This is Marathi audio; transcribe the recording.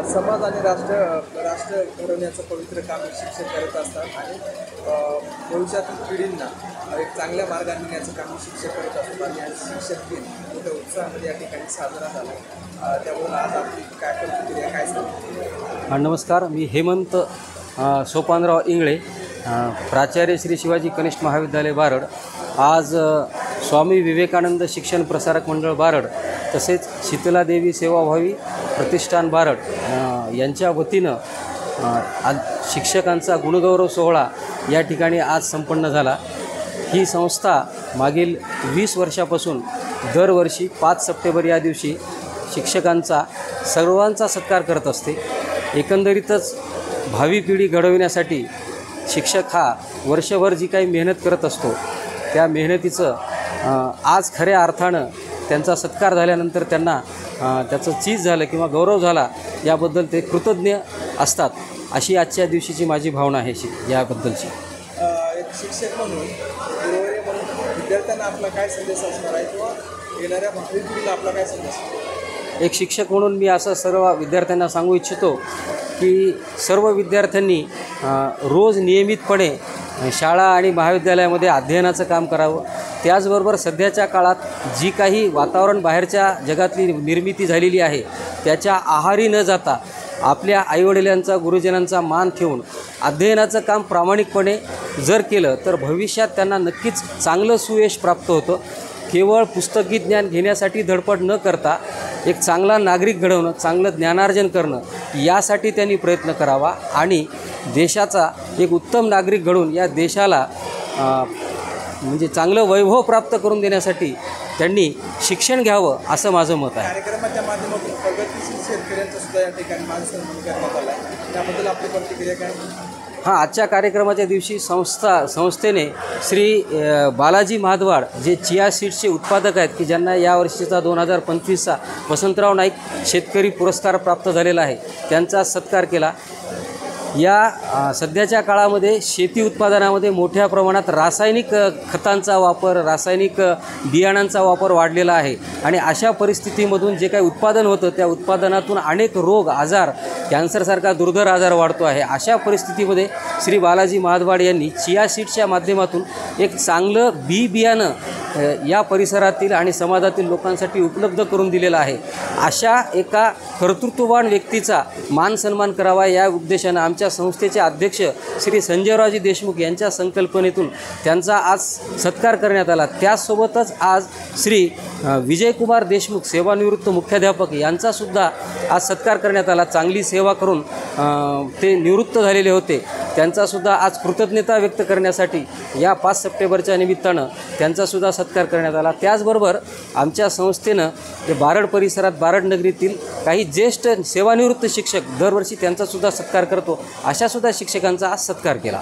समाज आणि राष्ट्र घडवण्याचं पवित्र काम शिक्षक करत असतात आणि भविष्यातील पिढींना एक चांगल्या मार्गाने नेण्याचं काम शिक्षक करत असतात आणि आज शिक्षक दिन मोठ्या उत्साहामध्ये या ठिकाणी साजरा झाला। त्यामुळे आज आपली काय प्रतिक्रिया काय सांगते? नमस्कार, मी हेमंत सोपानराव इंगळे, प्राचार्य श्री शिवाजी कनिष्ठ महाविद्यालय बारड। आज स्वामी विवेकानंद शिक्षण प्रसारक मंडळ बारड तसेच शीतलादेवी सेवाभावी प्रतिष्ठान बारड यांच्या वतीनं आज शिक्षकांचा गुणगौरव सोहळा या ठिकाणी आज संपन्न झाला। ही संस्था मागील 20 वर्षापासून दरवर्षी 5 सप्टेंबर या दिवशी शिक्षकांचा सर्वांचा सत्कार करत असते। एकंदरीतच भावी पिढी घडविण्यासाठी शिक्षक हा वर्षभर जी काही मेहनत करत असतो त्या मेहनतीचं आज खऱ्या अर्थानं त्यांचा सत्कार झाल्यानंतर त्यांना त्याचं चीज झालं किंवा गौरव झाला याबद्दल ते कृतज्ञ असतात, अशी आजच्या दिवशीची माझी भावना आहे याबद्दलची। एक शिक्षक म्हणून विद्यार्थ्यांना आपला काय संदेश असणार आहे किंवा येणाऱ्या भावी पिढीला आपला काय संदेश? एक शिक्षक म्हणून मी असं सर्व विद्यार्थ्यांना सांगू इच्छितो की सर्व विद्यार्थ्यांनी रोज नियमितपणे शाळा आणि महाविद्यालयामध्ये अध्ययनाचं काम करावं। त्याचबरोबर सध्याच्या काळात जी काही वातावरण बाहेरच्या जगातली निर्मिती झालेली आहे त्याच्या आहारी न जाता आपल्या आईवडिलांचा गुरुजनांचा मान ठेवून अध्ययनाचं काम प्रामाणिकपणे जर केलं तर भविष्यात त्यांना नक्कीच चांगलं सुयश प्राप्त होतं। केवळ पुस्तकी ज्ञान घेण्यासाठी धडपड न करता एक चांगला नागरिक घडवणं, चांगलं ज्ञानार्जन करणं यासाठी त्यांनी प्रयत्न करावा आणि देशाचा एक उत्तम नागरिक घडवून या देशाला म्हणजे चांगलं वैभव प्राप्त करून देण्यासाठी त्यांनी शिक्षण घ्यावं असं माझं मत आहे। कार्यक्रमाच्या माध्यमातून प्रगतीशील शेतकऱ्यांचा सुद्धा या ठिकाणी मान सन्मान करण्यात आला आहे, त्याबद्दल आपली प्रतिक्रिया काय? आजच्या कार्यक्रमाच्या दिवशी संस्थेने श्री बालाजी महाद्वाड जे चिया सीड्सचे उत्पादक आहेत की ज्यांना यावर्षीचा 2025चा वसंतराव नाईक शेतकरी पुरस्कार प्राप्त झालेला आहे त्यांचा सत्कार केला। या सध्याच्या काळामध्ये शेती उत्पादनामध्ये मोठ्या प्रमाणात रासायनिक खतांचा वापर, रासायनिक बियाणांचा वापर वाढलेला आहे आणि अशा परिस्थितीमधून जे काही उत्पादन होतं त्या उत्पादनातून अनेक रोग, आजार, कॅन्सरसारखा दुर्धर आजार वाढतो आहे। अशा परिस्थितीमध्ये श्री बालाजी महाद्वाड यांनी चिया सीड्सच्या माध्यमातून एक चांगलं बियाणं या परिसरातील आणि समाजातील लोकांसाठी उपलब्ध करून दिलेलं आहे। अशा एका कर्तृत्ववान व्यक्तीचा मान सन्मान करावा या उद्देशानं आमच्या संस्थेचे अध्यक्ष श्री संजयरावजी देशमुख यांच्या संकल्पनेतून त्यांचा आज सत्कार करण्यात आला। त्यासोबतच आज श्री विजयकुमार देशमुख सेवानिवृत्त मुख्याध्यापक यांचासुद्धा आज सत्कार करण्यात आला। चांगली सेवा करून ते निवृत्त झालेले होते, त्यांचासुद्धा आज कृतज्ञता व्यक्त करण्यासाठी या 5 सप्टेंबरच्या निमित्तानं त्यांचासुद्धा सत्कार करण्यात आला। त्याचबरोबर आमच्या संस्थेनं जे बारड परिसरात बारड नगरीतील काही ज्येष्ठ सेवानिवृत्त शिक्षक दरवर्षी त्यांचासुद्धा सत्कार करतो, अशासुद्धा शिक्षकांचा आज सत्कार केला।